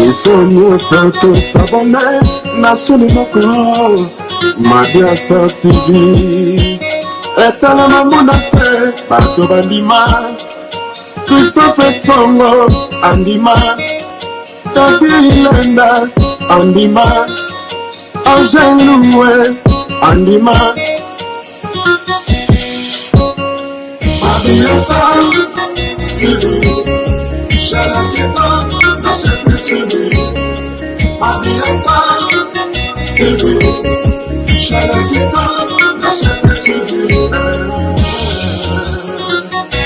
Isonyo santo sabone nasuni moko Madia Star TV etala mamuna te bato bandima Christophe Songo andima Tadi Lenda andima Angel Loué andima Madia Star TV Chalaketa na chaque suivi Madia Star TV Chalaketa na chaque suivi.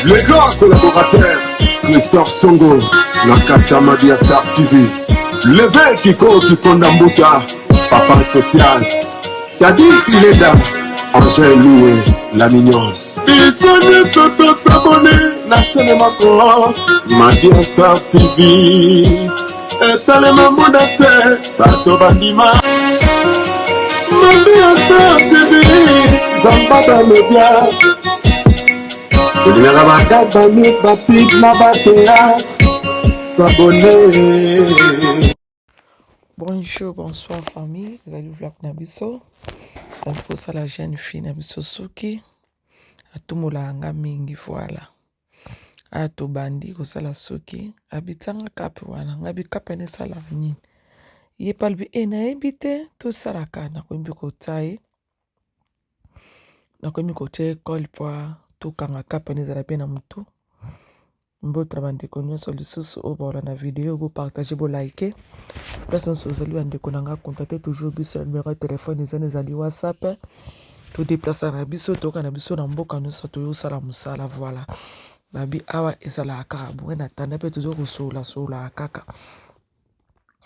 Le grand collaborateur Christophe Songo na Katia Madia Star TV. Levé Kiko Kikondambuta Papa Social Tadi Ileda Angel Loué la mignonne. Isoni soto s'abonner na chaîne mako Madia Star TV etale mamuda te bato bandima Madia Star TV Zambada Media Elinga bakaba news bapig na bateatre s'abonner. Bonjour, bonsoir famille, vous allez vlog Nabiso. Donc pour ça la jeune fille Nabiso Suki atumulanga mingi voilà. Ato bandi kosala Suki abitanga kape wana ngabi kape ne sala nini. Ye palbi ena ebite to salaka na kwembi kotai. Na kwembi kote kol poa to kanga kape ne zala pena mutu. Mbo trabande konyo so lisusu obola na vidéo go partager bo liker. Personne sozali bande konanga contacter toujours biso na numéro de téléphone ezali WhatsApp. To déplacer na biso to kana biso na mboka nyonso to yosala musala voilà. Babi awa ezala kaka bonge na tanda pe toujours kosola kaka.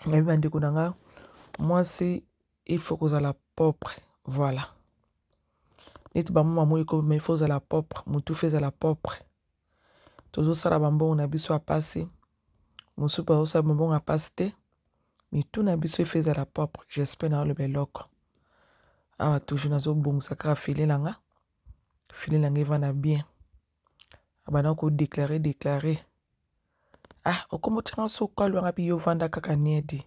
Babi bande konanga moi si il faut que la propre voilà. Neti ba mama mo iko mais il faut la propre, mutu fait la propre. Toujours sala bambongo na biso a passer. Musupa osa bambongo a passer. Mais tout na biso fait la propre. J'espère na le beloko. Awa toujours nazo bon sakra filer langa. Filer langa va na bien. Abana ko déclarer. Ah, okomo tanga so kol wanga bi yo vanda kaka nedi.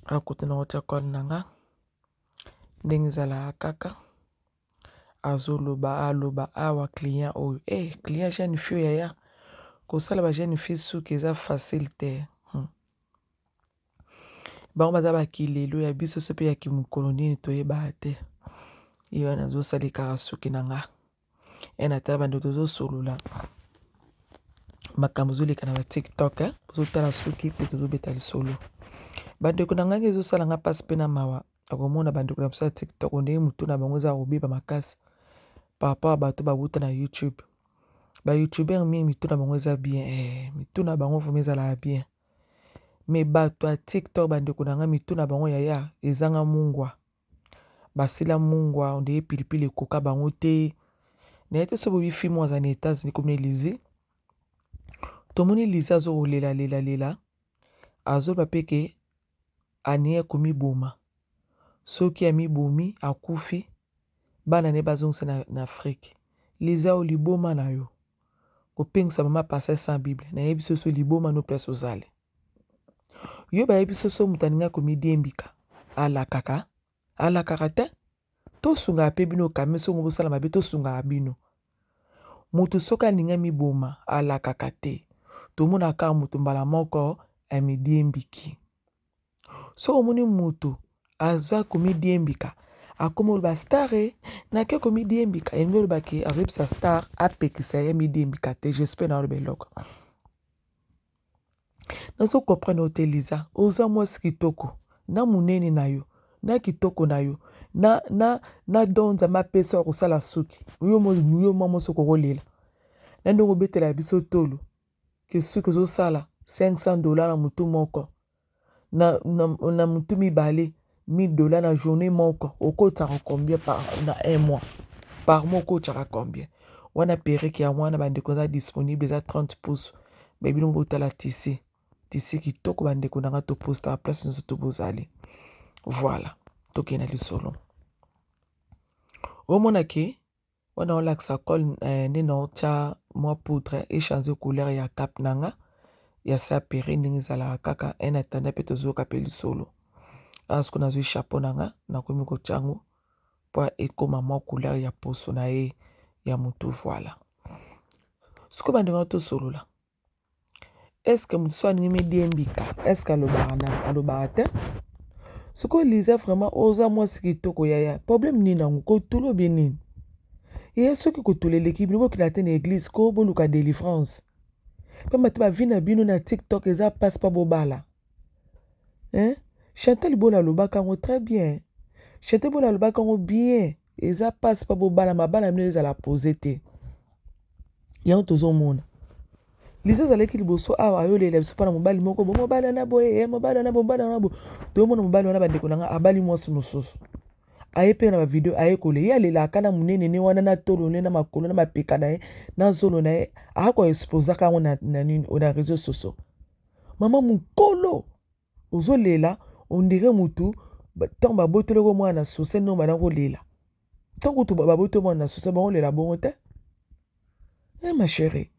Akote na hotel kol nanga. Ndenge zala kaka. Azoloba aloba awa client oyo. Client jeune fille yaya. Ko sala ba jeune fille suki eza facile te. Bango baza bakilelo ya biso so pe ya kimukolo nini toyeba te. Iyo nazo salika suki nanga. Ena tala bando tozo solula. Makambo zoleka na ba TikTok bozo tala suki pe tozo beta lisolo. Bando konanga ngezo sala nga passe pe na mawa. Akomona bando kona sa TikTok onde mutu na bango za obiba makasi. Par rapport à bato ba buta na YouTube. Ba YouTuber mi mitu na bango za bien mitu na bango vomeza la bien. Me bato a TikTok bande konanga mitu na bango yaya ezanga mungwa. Basila mungwa onde pilipili koka bango te. Na ete so bobi fi mo za na États-Unis comme Lizi. Tomoni Lizi azo lela. Azo papeke anie komi boma. Soki ami bomi akufi bana ne bazongsa na Afrique. Liza o liboma na yo. Kopengsa mama passer sans Bible. Na yebiso so liboma no place ozale. Yo ba yebiso so mutaninga komi diembika. Ala kaka te. To sunga ape bino kameso ngo sala mabe to sunga abino. Mutu soka ninga mi boma ala kaka te. To mona ka mutu mbala moko ami diembiki. So omoni mutu aza komi diembika. Akomo ba star na ke komi diembika. Engolo baki aripsa star apekisa ya mi diembika te. J'espère na beloko. Nazo comprendre oteliza. Oza mwasi kitoko. Na munene na yo. Na kitoko na yo. Na donza mapesa kusala suki. Uyo mamo soko kolela. Na ndongo betela biso tolo. Ke suki zo sala $500 na mutu moko. Na mutu mibale $1000 na journée moko. Oko tara combien na un mois. Par mois oko tara combien. Wana pereki ya wana bandeko za disponible za 30 pouces. Baby no botala tisi. Tisi kitoko bandeko nanga to posta a place nzo to bozali. Voilà. Toke na lisolo. Omona ke wana olaksa kol nena otia mwa poudre échanger couleur ya cap nanga ya sa peri ndenge ezalaka kaka en attendant mpe tozoyoka mpe lisolo awa sikoyo nazwi chapeau na nga nakomi kotia yango mpo ekóma mwa couleur ya poso na ye ya motu voila sikoyo bandeko tosolola eske motu so aningi mediembika eske alobaka te sikoyo Liza vraiment oza mwasi kitoko yaya problème nini yango kotula obi nini ye soki kotula eleki bino bokila te na église ko boluka délivrance pamba te bavi na bino na TikTok eza passe pa bobala Chantal Bola alobaka yango très bien Chantal Bola alobaka yango bien eza passe pa bobala mabala bino ezala pose te yango tozomona Liza azalaki liboso awa ayolela biso mpona mobali moko bo mobali wana boye mobali wana bo tomona mobali wana bandeko na nga abali mwasi mosusu aye mpe na bavideo aye kole ye alelaka na monene ne wana na tolo ne na makolo na mapeka na ye na zolo na ye akoexposaka yango na réseau sociaux mama mokolo ozolela ondire mutu ntango baboteleko mwana na susa no bana kolela ntango kutu baboteli mwana na susa bangolela bongo te ma chérie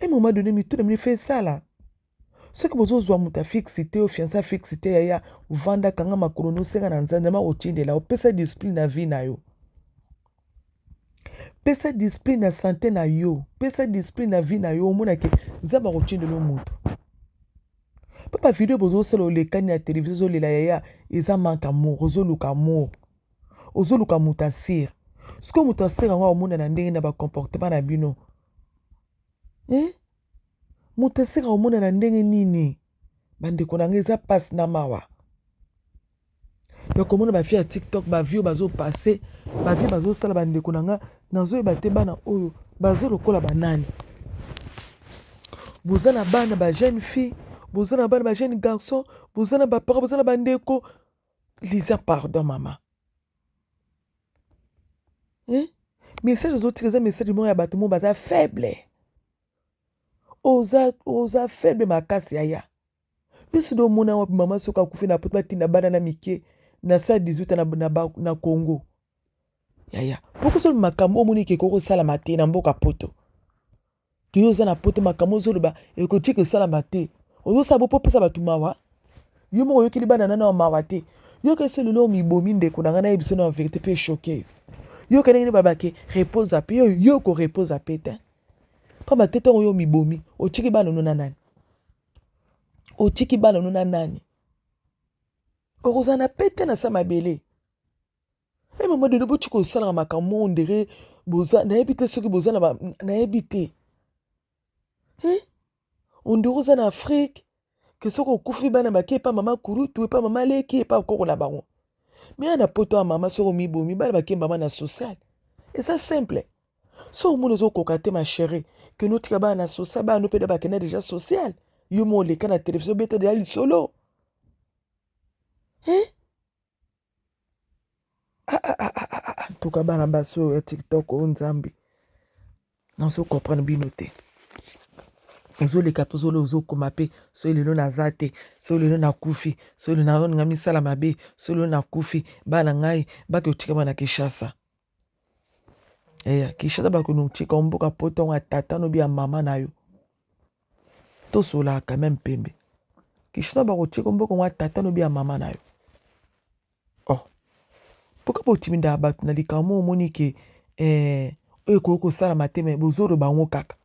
un moment donné mitu na mini fait ça là soki bozozwa moto afixité ofiança fixité yaya ovandaka nga makolo nosenga na nzanza ma otindela opesa discipline na vie na yo pesa discipline na santé na yo pesa discipline na vie na yo omonake nzambe akotindela moto papa video bozosala olekani na télévision ozolela yaya eza manque amour ozoluka amour ozoluka moto asire sikoyo moto asire yango omona na ndenge na bacomportement na bino moto asire omona na ndenge nini bandeko na nga eza passe na mawa bakomona bafie ya TikTok bavio bazopase bavie bazosala bandeko na nga nazoyeba te bana oyo bazolokola banani boza na bana ba jeune fille boza na bana ba jeune garçon boza na bapara boza na bandeko Liza pardon mama message ozotika eza message moko ya bato mo baza faible oza faible makasi yaya biso do mona wapi mama soka akufi na poto batinda bana na mike na sa 18 na Congo yaya poko so makambo omoni ke koko sala mate na mboka poto ki oza na poto makambo so loba ekoti ke sala mate ozo sabo popesa batu mawa yo moko yokili bana na mawa te yo ke so lelo mibomi ndeko na ngana ebiso na vérité pe choqué yo ke nini babake repose ape yo ko repose ape te pamba te tongo yo mibomi otiki bana no na nani otiki bana no na nani okozana pete na sa mabele mama de bochi ko sala makambo ndere boza na ebite soki boza na ebite ondire oza na Afrique ke soki okufi bana bake pa mama kurutu pa mama leki pa koko na bango mais na poto ya mama soko mibomi bana bake mama na social et ça simple so omono ozokoka te ma chérie ke notika bana na social bana no pe da bakena déjà social yo mo leka na télévision beta de ali solo en tout cas bana baso ya TikTok o nzambi nazo comprendre bino te ozoleka mpe ozokoma mpe so lelo naza te so lelo nakufi so lelo nazoninga misala mabe so lelo nakufi bana ngai bake otikama na Kinshasa Kinshasa bakono otika mboka po ntongo ya tata nobi ya mama na yo tosolaka même pembe Kinshasa bakotika mboka ngo ya tata nobi ya mama na yo poka botiminda bato na likambo omoni ke oyo koki kosala mateme bozoloba yango kaka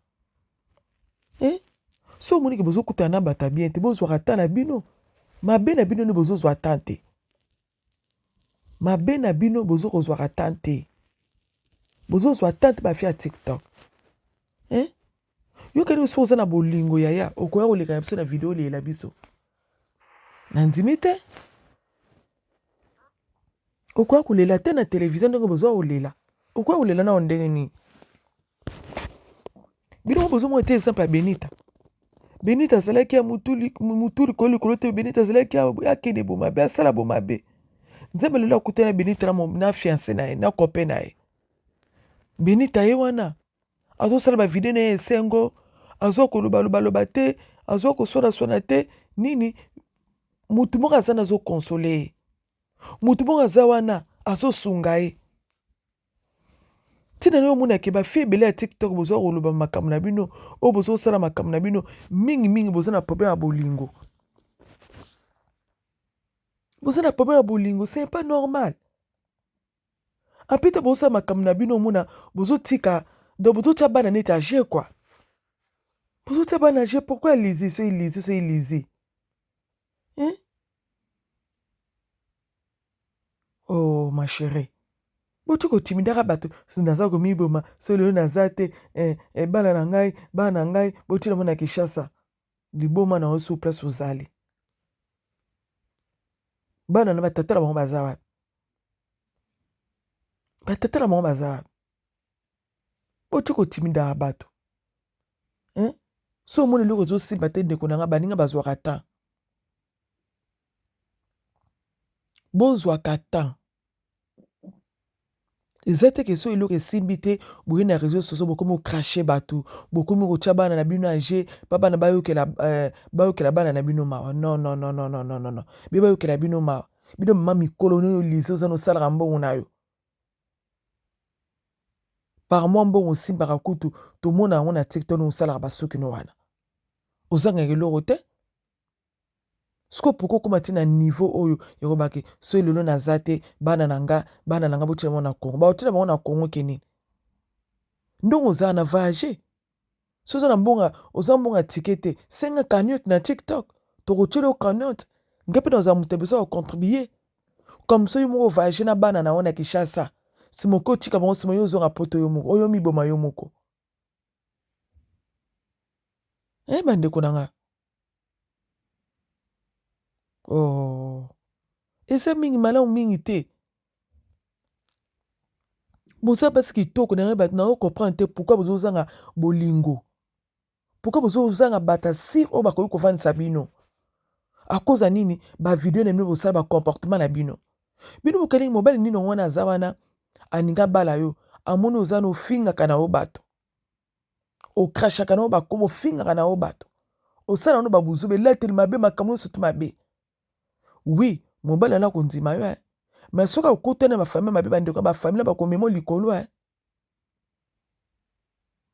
so omoni ke bozokutana na bato ya bien te bozwaka ata na bino mabe na bino nde bozozwa ata te mabe na bino bozokozwaka ata te bozozwa ata te bafia TikTok yo kani so oza na bolingo yaya okoya koleka na biso na video olela biso na ndimi te okoya kolela te na televizio ndenge bozwa kolela okoya kolela na ondenge nini bino bozomona te exemple ya Benita azalaki ya mutu likolo te Benita azalaki akende bomabe asala bomabe nzambe lelo akutana Benita na fiancé na ye na copain na ye Benita ye wana azosala bavideo na ye esengo azwa kolobaloba te azwa koswana te nini mutu moko aza nazokonsole ye mutu moko aza wana azosunga ye tina no mona ke ba fi bele ya TikTok bozo koloba makambo na bino o bozo sala makambo na bino mingi bozo na problème ya bolingo. Bozo na problème ya bolingo, c'est pas normal. Apita bozo sala makambo na bino mona bozo tika do bozo tia bana neti age quoi. Bozo tia bana age, pourquoi Lizzy? Hein? Oh ma chérie. Botu ko timidaka bato naza komiboma so lelo naza te bana na ngai botina mona Kishasa liboma na osu place ozali bana na batata na bango baza wapi botu ko timidaka bato so omoni eloko ezosimba te ndeko na nga baninga bazwaka temps bozwaka temps eza te ke so eloko esimbi te boye na réseau sociaux bokomi okrashe bato bokomi kotia bana na bino age pa bana bayokela bana na bino mawa non be bayokela bino mawa bino mama mikolo oyo lise oza nosalaka mbongo na yo par mois mbongo osimbaka kutu tomona yango na TikTok osalaka basuki no wana ozangaka eloko te siko poko koma ti na niveau oyo yakobaki so elelo naza te bana na nga botina bango na Congo baotina bango na Congo ke nini ndongo oza na voyage so oza na oza mbonga tike te senga cagnotte na TikTok tokotiela o cagnotte nga mpe naza moto besoin kocontribue comme so yo moko voyage na bana na yo na Kinshasa sima oke otika bango sima yo ozonga poto yo moko oyo miboma yo moko bandeko na nga oh eza mingi malamu mingi te boza basi kitoko na bato na comprendre te pourquoi bozozanga bolingo pourquoi bozozanga bata sir oyo bakoki kofandisa bino a cause ya nini bavideo na bino bosala bacomportement na bino bokalingi mobali nini wana aza wana aninga bala yo amoni oza na ofingaka na yo bato okrashaka na yo bakomo ofingaka na yo bato osala no babuzu belateli mabe makambo nyonso to mabe oui mobali ala kondima yo mais soki akutana bafamile mabe bandeko bafamile bakomema likolo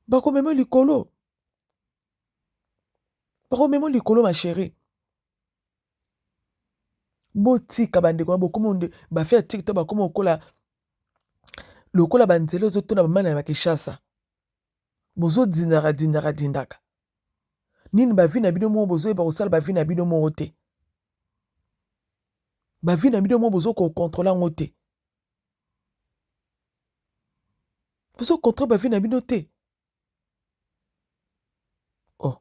bakomema likolo ma chérie botika bandeko bokomonde bafe ya TikTok bakoma lokola banzela ozotona bamana na Kinshasa bozodindaka nini bavi na bino moko bozoyeba kosala bavi na bino moko te bavi na bino moko bozokokontrola yango te bozokontrole bavi na bino te oh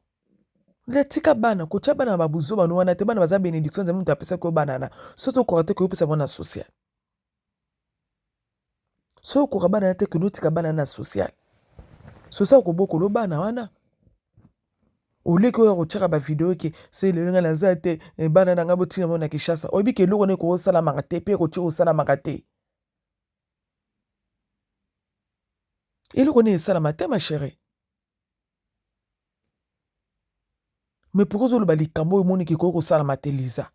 latika bana kotia bana na babuzo bano wana te bana baza bénédiction nzambe moto apesaki oyo bana na so tokoka te koyopesa bango na social so okoka bana na te konotika bana na social social kobokolo bana wana oleki oyo kotiaka bavideo ke so elelo nga naza te bana na nga botina mo na Kinshasa oyebi ke eloko nini kosalamaka te mpe kotia kosalamaka te eloko nini esalama te ma chérie mais pourquoi ozoloba likambo oyo moniki koki kosalama te Liza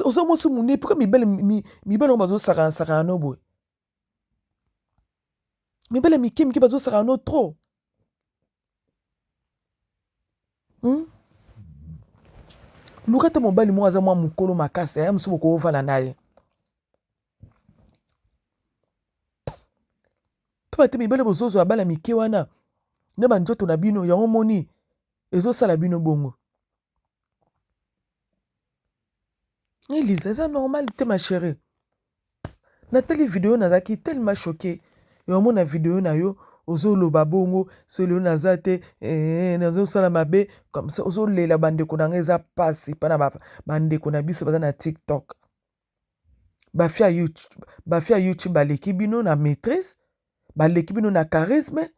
oza mwasi mone pourquoi mibale ngo bazosakana no boye mibale mike bazosakana no trop luka te mobali moko aza mwa mokolo makasi aya mosu bokoovanda na ye mpe bate mibale bozozwa bala mike wana na banzoto na bino yango moni ezosala bino bongo Elisa eza normal te ma chérie natali video nazaki tellement choqué yomona video na yo ozoloba bongo so lelo naza te nazosala mabe comme ça ozolela bandeko na nga eza pasi mpona bandeko na biso baza na TikTok bafia YouTube baleki bino na maîtrise baleki bino na charisme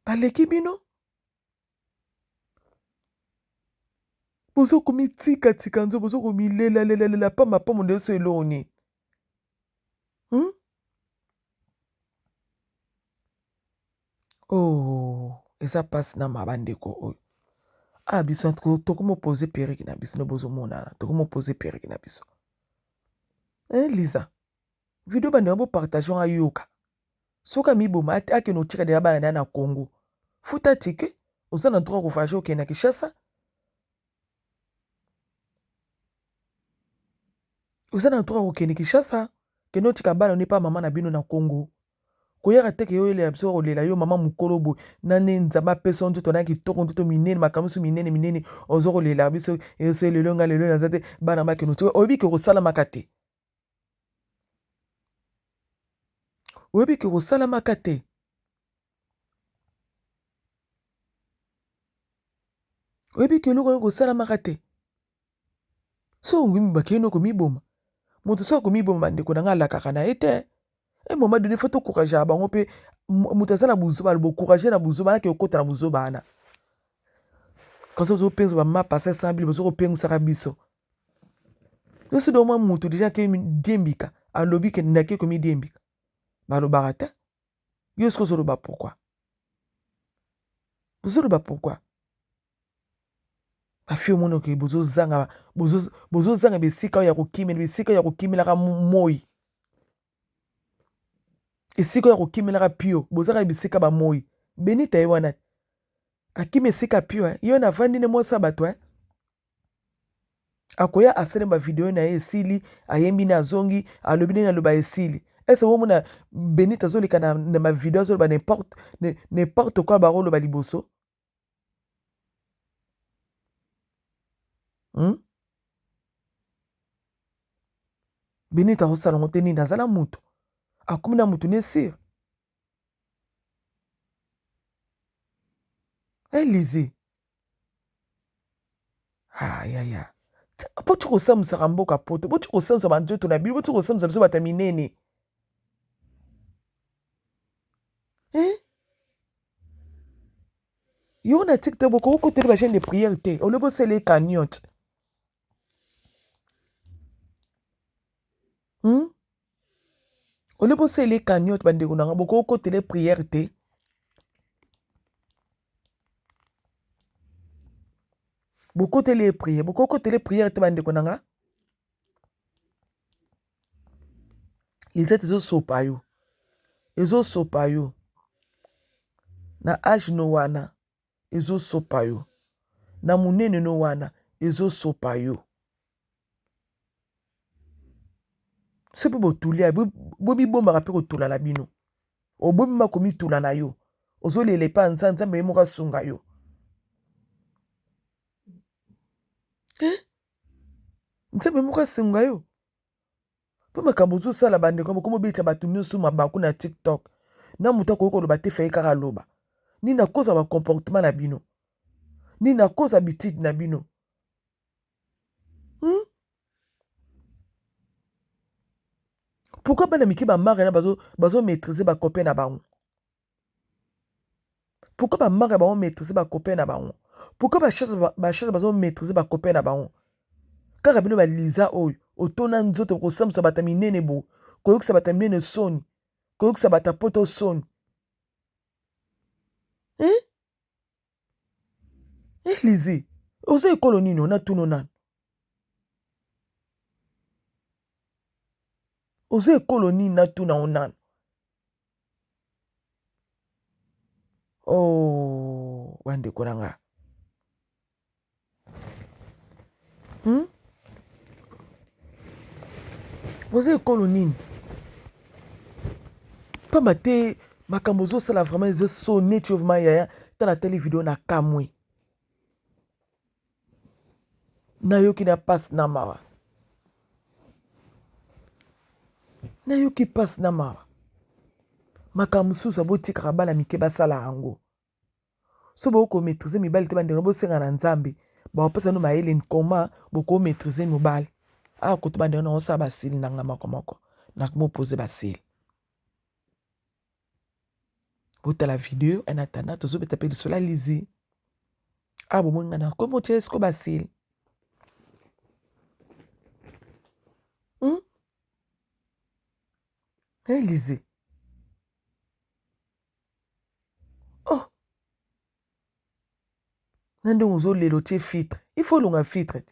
baleki bino bozo komitika nzo bozo komilela pamba nde so eloko nini oh eza pasi na mabandeko oyo biso tokomopose periki na biso nde bozomonana tokomopose periki na biso Lisa video bande bo partager a yoka soka miboma ake no tika de bana na Congo futa tike osana droit ko faje o kena Kinshasa osana droit ko kena Kinshasa ke no tika bana ne pa mama na bino na Congo koyaka teke yo ele abso olela yo mama mukolobo nane nzamba peso nzoto na kitoko nzoto minene makamusu minene ozo kolela biso eso lelo nga lelo na zate bana makeno tiko obi ke kosala makate obi ke kosala makate obi ke loko kosala makate so ngimi bakeno ko miboma moto so ko miboma bande ko nga lakaka na ete moment donné faut encourager à bango pe mutaza na buzoba bo encourager na buzoba na ke okota na buzoba ana quand ça zo penso ba ma passer 100 000 bozo ko penso saka biso yosi do mo mutu déjà ke diembika a lobby ke ndake ko mi diembika ba lo barata yosi ko zo lo ba pourquoi bozo lo ba pourquoi afio mono ke bozo zanga besika ya kokimela besika ya kokimela ka moi esika ya kokimelaka pio bozaka bisika ba moi benita ye wana akime esika pio yo na vandi ne mosa bato akoya asene ba video na ye esili ayembi na zongi alobi ne aloba esili ese wo mona benita zolika na ma video zoloba n'importe quoi ba rolo ba liboso benita osala ngo te nini azala mutu akomi na mutu ne sir Elise ayaya poti kosamusaka mboka poto poti kosamusa banzoto na bino poti kosamusa biso bata minene yo na TikTok boko okoteli ba chaîne de prière te olobo sele cagnotte olobo sele cagnotte bandeko nanga boko okoteli prière te boko tele prière boko okoteli prière te bandeko nanga Lisette ezosopa yo na age no wana ezosopa yo na munene no wana ezosopa yo sepe botulia bobibombaka mpe kotula na bino obomima komitula na yo ozolela epa nzambe ye moko asunga yo nzambe moko asunga yo mpo makambo ozosala bandeko boko bobeta bato nyonso mabaku na TikTok na moto akoki koloba te faye kaka aloba nini na koza bacomportement na bino nini na koza habitude na bino pourquoi bana mike bamare na bazomaîtrise bacopain na bango pourquoi bamare bazomaîtrise bacopain na bango pourquoi bachase bazomaîtrise bacopain na bango kaka bino baliza oyo otona nzoto kosamusa bata minene bo koyokisa bata minene soni koyokisa bata poto soni Elise oza ekolo nini ona tuno nano oza ekolo nini natuna onano bandeko na nga oza ekolo nini pamba te makambo ozosala vraiment eza so neti ovema yaya tala tele video na kamwe nayoki na pasi na mawa nayoki pasi na mawa makambo mosusu abotikaka bana mike basala yango so bokomaîtrise mibali te bandeko bosenga na nzambe baopesa no mayele nkoma bokomaîtrise mobali akoto bandeko na osala basili nanga moko nakomopose basili botala video en attendant tozobeta mpe lisola lizi bomoi na komotia esiko basili Elise na ndenge ozolela otie filtre il faut longa filtre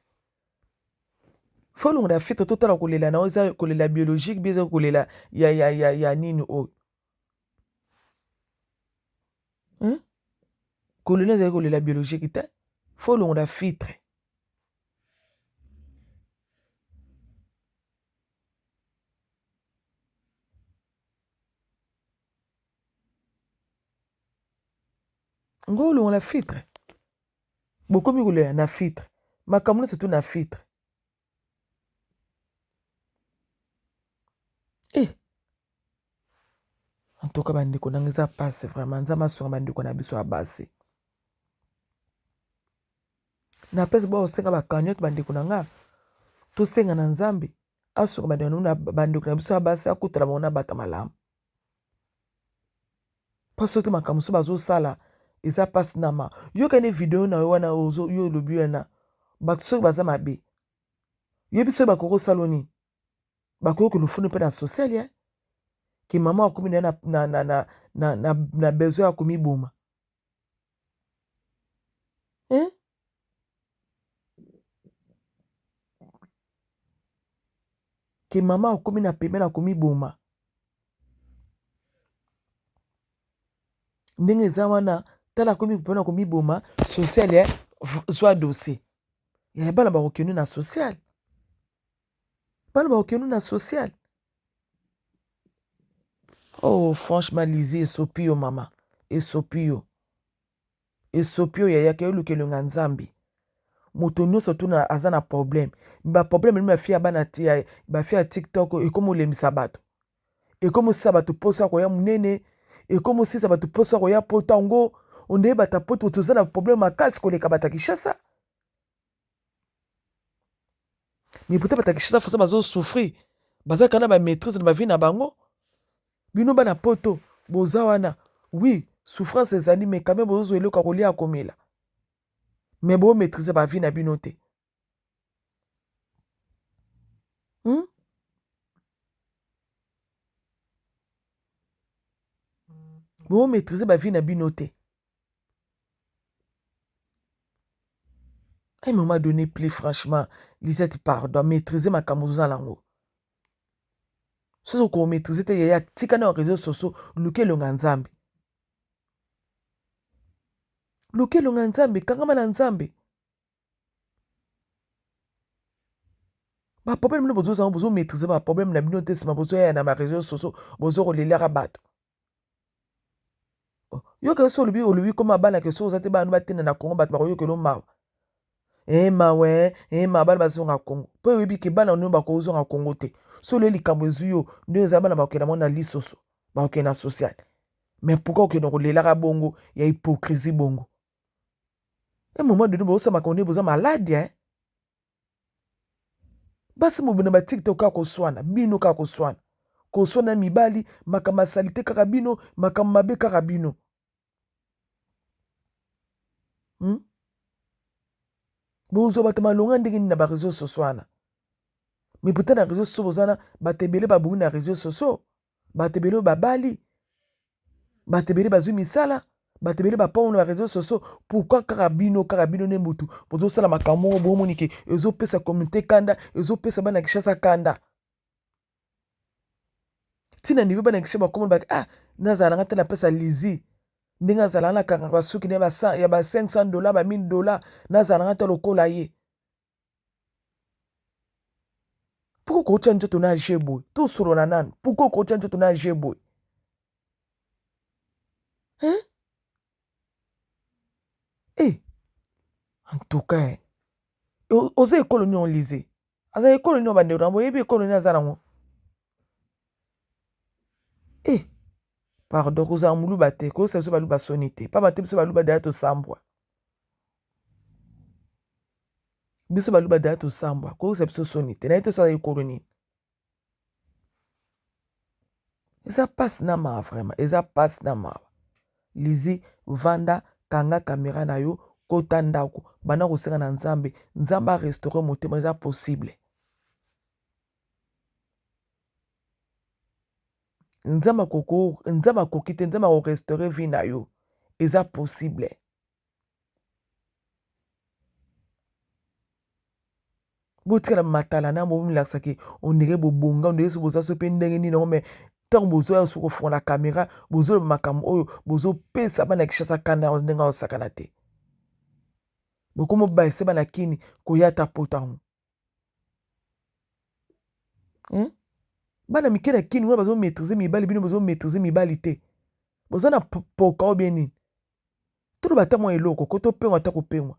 Faut na filtre totala kolela na oza kolela biologique bieza kolela ya nini o. Kolela za kolela biologique te. Faut na filtre. Ngolo na filtre. Bokomi kolela na filtre. Makamuna c'est tout na filtre. En tout cas, bandeko nanga eza passe vraiment. Nzambe asonga bandeko na biso ya basi. Na pesa ba osenga ba cagnotte bandeko nanga. To senga na Nzambe. Asonga bandeko na biso ya basi akutala mona bata malamu. Parce que makambo so bazo sala eza passe na ma. Yo kane video na yo wana ozo yo lobi wana. Bato so baza mabe. Yo biso ba koko saloni. Ba koko lufunu pe na social ya. Ki mama akomi na besoin ya komi boma. Ki mama akomi na peme na komi boma. Ndenge eza wana tala komi peme na komi boma social ya zwa dossier. Ya bana ba okenu na social. Bana ba okenu na social. Oh, franchement, Lizzie, esopio, mama. Esopio. Esopio, yaya, ke yoluke lunga Nzambi. Moto nyonso tuna aza na problème. Ba problème ni mafia bana tia, ba fia TikTok e komo lemisa bato. E komo sisa bato posa ko ya munene, e komo sisa bato posa ko ya potango, onde bata poto toza na problème makasi koleka bata Kinshasa. Mais peut-être bata Kinshasa fosa bazo souffrir. Baza kana ba maîtrise na ba vie na bango. Bino bana poto boza wana. Oui, souffrance ezali mais quand même bozo eloka kolia komela. Mais bo maîtriser ba vie na bino te. Bo maîtriser ba vie na bino te. À un moment donné, plus franchement, Lisette pardon, maîtriser ma kamuza lango. Ce qu'on maîtriser te yaya tika na réseaux sociaux, luke longa Nzambe. Luke longa Nzambe, kangama na Nzambe. Ba problème no bozo zango bozo maîtriser ba problème na bino te sima bozo ya na ma réseaux sociaux, bozo kolelera bato. Yo ke so olubi koma bana ke so ozate ba no batena na Congo bato ba yo ke lo mawa. Mawe, ma bana bazonga Congo. Po yebi ke bana no ba ko ozonga Congo te. So le likambo ezuyo ndo eza bana ba ko na mona lisoso, ba ko na social. Mais pourquoi que no kolelera bongo ya hypocrisie bongo? Un moment donné bozo makonde bozo malade hein. Basi mobina ba TikTok ka ko swana, bino ka ko swana. Ko swana mibali, makama salite kaka bino, makama mabe kaka bino. Bozo batama longa ndenge na ba réseaux sociaux wana. Mais peut-être na réseaux sociaux bozana batebele babu na réseaux sociaux, batebele babali, batebele bazui misala, batebele bapon na réseaux sociaux. Pourquoi karabino ne mutu bozo sala makambo bo monike ezo pesa communauté kanda, ezo pesa bana Kinshasa kanda. Tina niveau bana Kinshasa ba komona ba nazala ngata na pesa Lizzie. Ndenge azala na kanga basuki ne ba ya ba $500 ba $1000 nazala ngata lokola ye. Pourquoi kocha njoto na jebo? To soro na nani? Pourquoi kocha njoto na jebo? En tout cas, oze ekolo ni on lisé. Aza ekolo ni bande rambo yebi ekolo ni azala ngo. Pardon, koza mulu bate, ko se balu basonité. Pas bate biso balu bada to sambwa. Biso balu bada to sambwa, ko se biso sonité. Na ito sa ekolo ni. Eza passe na ma vraiment, eza passe na ma. Lizi vanda kanga caméra na yo kota ndako bana kosenga na Nzambe, Nzambe a restaurer motema eza possible. Nzambe kokite Nzambe ko restaurer vie na yo eza possible. botikala matala na bomilakisa ke ondenge bobonga ondenge so boza so pe ndenge nini mais ntango bozoya so kofunga na caméra bozoloba makambo oyo bozopesa bana Kinshasa kanda ndenge osakana te bokomo baise bana kini koyata potango bana mike na kini wana bazo maîtriser mibali bino bazo maîtriser mibali te boza na poka o bien nini toloba ata mwa eloko ko topengwa ata kopengwa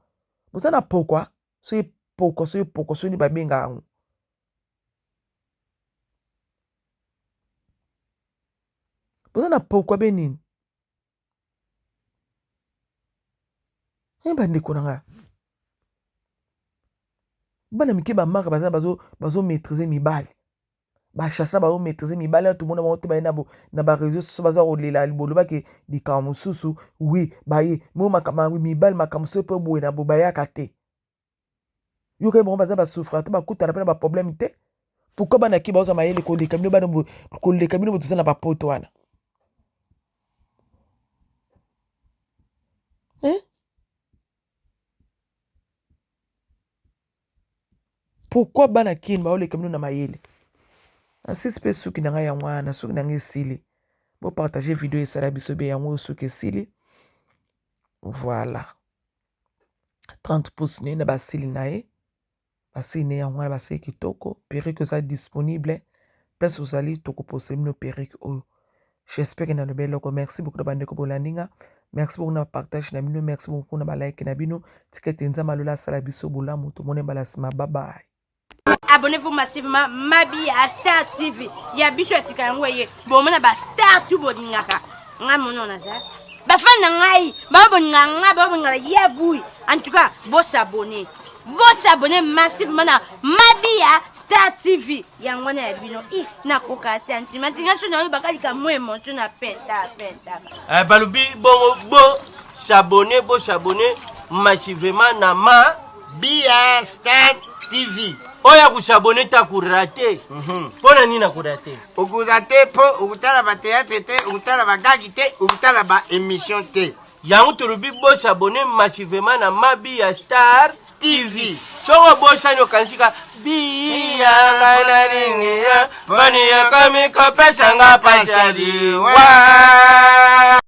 boza na pokwa so ye pokwa so ni babenga yango boza na pokwa be nini bandeko na nga bana mike bamaka baza bazo maîtriser mibali bachassa bazo maîtriser mibali tout le monde baote baye na baréseau so baza kolela boloba ke likambo mosusu oui baye mo makambo mibali makambo so pe boye na bobayaka te yo kay bon baza basouffra te bakutana pe na baproblème te pourquoi bana ki baoza mayele koleka bino bana koleka bino botuza na bapoto wana pourquoi bana kini baoleka bino na mayele asisi mpe suki na ngai yango wana suki na ngai esili bopartage video esala biso be yango suki esili voilà 30 pouces ne na basili na ye basili ne yango wana basili kitoko perruque eza disponible place ozali tokopose bino perruque oyo j'espère que na lobe eloko merci beaucoup na bandeko bolandinga merci beaucoup na partage na bino merci beaucoup na balike na bino tika ete nzambe alola asala biso bolamu tomone mbala nsima babai. Abonnez-vous massivement Mabi à Star TV. Il y a biso esika yango ye. Bon mona ba Star tout boningaka. Nga mono na za. Ba fan na ngai, ba boninganga, ba boningala yabui. En tout cas, bo s'abonner. Bo s'abonner massivement na Mabi à Star TV. Yango na bino na koka sentiment. Tinga so na bakali ka mo emotion na penta. Balubi bo s'abonner massivement na Mabi à Star TV. Oya kusabone ta kurate. Pona nini na kurate? Ukurate po ukutala ba théâtre te, ukutala ba gagi te, ukutala ba émission te. Yangu tulubi bo s'abonner massivement na Mabi ya Star TV. Songo bo shanyo kansika biya ngana ringi ya bani ya kami kopesa nga pasadi wa.